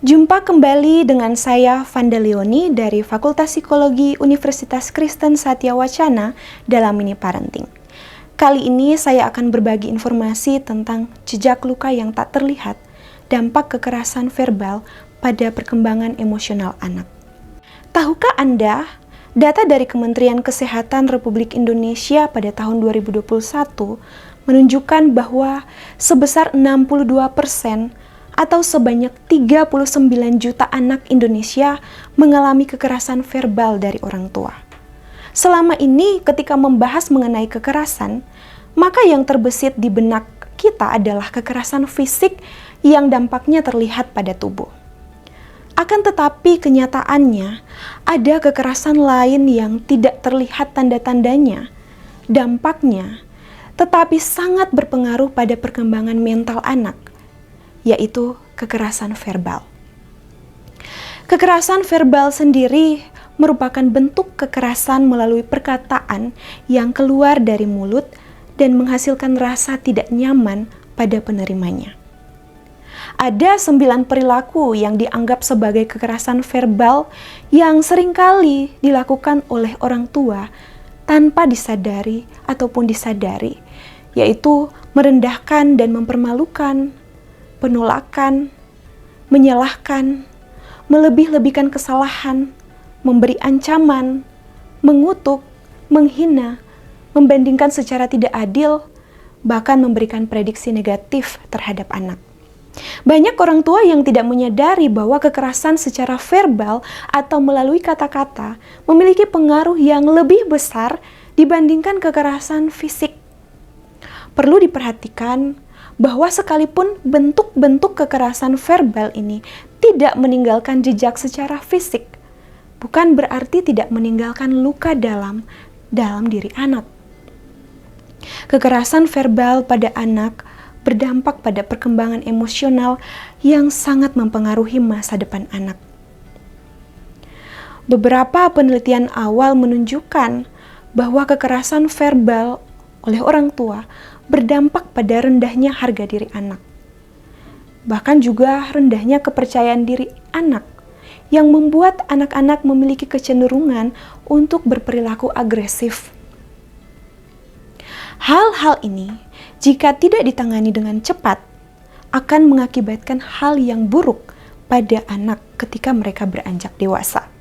Jumpa kembali dengan saya Vanda Leoni dari Fakultas Psikologi Universitas Kristen Satya Wacana dalam Mini Parenting. Kali ini saya akan berbagi informasi tentang jejak luka yang tak terlihat, dampak kekerasan verbal pada perkembangan emosional anak. Tahukah Anda, data dari Kementerian Kesehatan Republik Indonesia pada tahun 2021 menunjukkan bahwa sebesar 62% atau sebanyak 39 juta anak Indonesia mengalami kekerasan verbal dari orang tua. Selama ini ketika membahas mengenai kekerasan, maka yang terbesit di benak kita adalah kekerasan fisik yang dampaknya terlihat pada tubuh. Akan tetapi kenyataannya, ada kekerasan lain yang tidak terlihat tanda-tandanya, dampaknya, tetapi sangat berpengaruh pada perkembangan mental anak, yaitu kekerasan verbal. Kekerasan verbal sendiri merupakan bentuk kekerasan melalui perkataan yang keluar dari mulut dan menghasilkan rasa tidak nyaman pada penerimanya. Ada 9 perilaku yang dianggap sebagai kekerasan verbal yang seringkali dilakukan oleh orang tua tanpa disadari ataupun disadari, yaitu merendahkan dan mempermalukan, penolakan, menyalahkan, melebih-lebihkan kesalahan, memberi ancaman, mengutuk, menghina, membandingkan secara tidak adil, bahkan memberikan prediksi negatif terhadap anak. Banyak orang tua yang tidak menyadari bahwa kekerasan secara verbal atau melalui kata-kata memiliki pengaruh yang lebih besar dibandingkan kekerasan fisik. Perlu diperhatikan bahwa sekalipun bentuk-bentuk kekerasan verbal ini tidak meninggalkan jejak secara fisik, bukan berarti tidak meninggalkan luka dalam diri anak. Kekerasan verbal pada anak berdampak pada perkembangan emosional yang sangat mempengaruhi masa depan anak. Beberapa penelitian awal menunjukkan bahwa kekerasan verbal oleh orang tua berdampak pada rendahnya harga diri anak. Bahkan juga rendahnya kepercayaan diri anak yang membuat anak-anak memiliki kecenderungan untuk berperilaku agresif. Hal-hal ini, jika tidak ditangani dengan cepat, akan mengakibatkan hal yang buruk pada anak ketika mereka beranjak dewasa.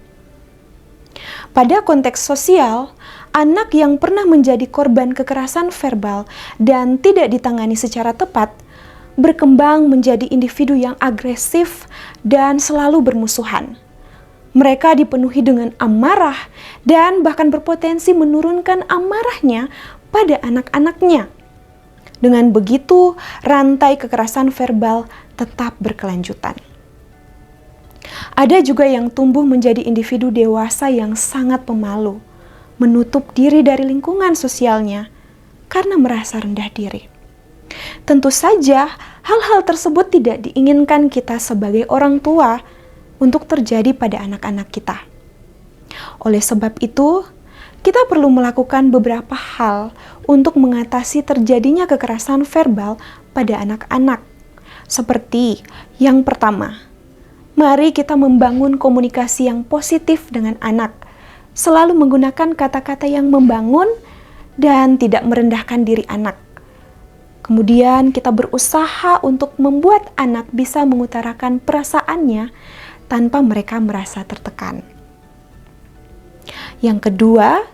Pada konteks sosial, anak yang pernah menjadi korban kekerasan verbal dan tidak ditangani secara tepat berkembang menjadi individu yang agresif dan selalu bermusuhan. Mereka dipenuhi dengan amarah dan bahkan berpotensi menurunkan amarahnya pada anak-anaknya. Dengan begitu, rantai kekerasan verbal tetap berkelanjutan. Ada juga yang tumbuh menjadi individu dewasa yang sangat pemalu, menutup diri dari lingkungan sosialnya karena merasa rendah diri. Tentu saja, hal-hal tersebut tidak diinginkan kita sebagai orang tua untuk terjadi pada anak-anak kita. Oleh sebab itu, kita perlu melakukan beberapa hal untuk mengatasi terjadinya kekerasan verbal pada anak-anak. Seperti yang pertama, mari kita membangun komunikasi yang positif dengan anak, selalu menggunakan kata-kata yang membangun dan tidak merendahkan diri anak. Kemudian kita berusaha untuk membuat anak bisa mengutarakan perasaannya tanpa mereka merasa tertekan. Yang kedua,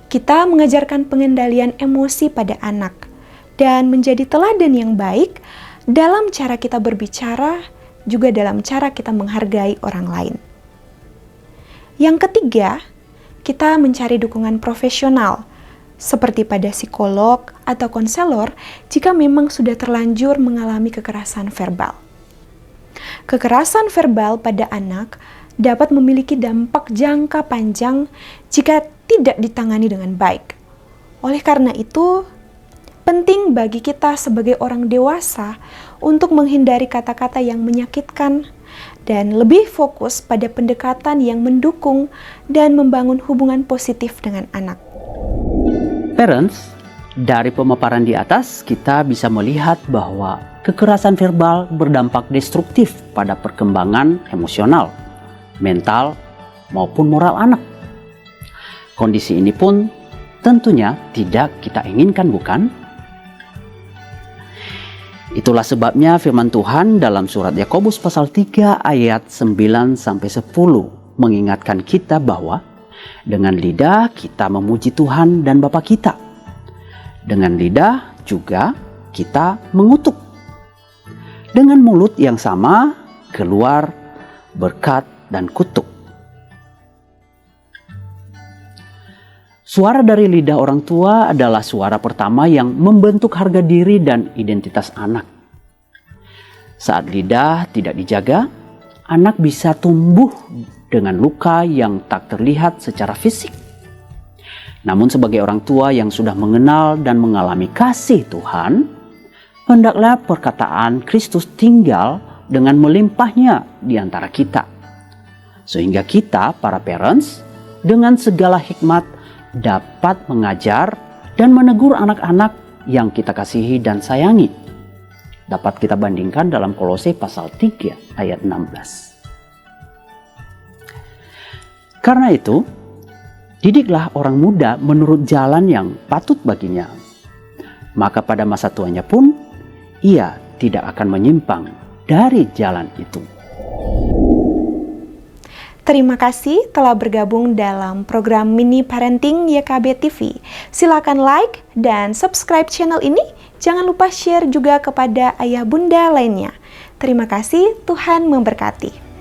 kita mengajarkan pengendalian emosi pada anak dan menjadi teladan yang baik dalam cara kita berbicara, juga dalam cara kita menghargai orang lain. Yang ketiga, kita mencari dukungan profesional, seperti pada psikolog atau konselor jika memang sudah terlanjur mengalami kekerasan verbal. Kekerasan verbal pada anak dapat memiliki dampak jangka panjang jika tidak ditangani dengan baik. Oleh karena itu, penting bagi kita sebagai orang dewasa untuk menghindari kata-kata yang menyakitkan dan lebih fokus pada pendekatan yang mendukung dan membangun hubungan positif dengan anak. Parents, Dari pemaparan di atas, kita bisa melihat bahwa kekerasan verbal berdampak destruktif pada perkembangan emosional, mental, maupun moral anak. Kondisi ini pun tentunya tidak kita inginkan, bukan? Itulah sebabnya firman Tuhan dalam surat Yakobus pasal 3 ayat 9-10 mengingatkan kita bahwa dengan lidah kita memuji Tuhan dan Bapa kita. Dengan lidah juga kita mengutuk. Dengan mulut yang sama keluar berkat dan kutuk. Suara dari lidah orang tua adalah suara pertama yang membentuk harga diri dan identitas anak. Saat lidah tidak dijaga, anak bisa tumbuh dengan luka yang tak terlihat secara fisik. Namun sebagai orang tua yang sudah mengenal dan mengalami kasih Tuhan, hendaklah perkataan Kristus tinggal dengan melimpahnya di antara kita. Sehingga kita, para parents, dengan segala hikmat dapat mengajar dan menegur anak-anak yang kita kasihi dan sayangi. Dapat kita bandingkan dalam Kolose pasal 3 ayat 16. Karena itu, didiklah orang muda menurut jalan yang patut baginya. Maka pada masa tuanya pun, ia tidak akan menyimpang dari jalan itu. Terima kasih telah bergabung dalam program Mini Parenting YKB TV. Silakan like dan subscribe channel ini. Jangan lupa share juga kepada ayah bunda lainnya. Terima kasih, Tuhan memberkati.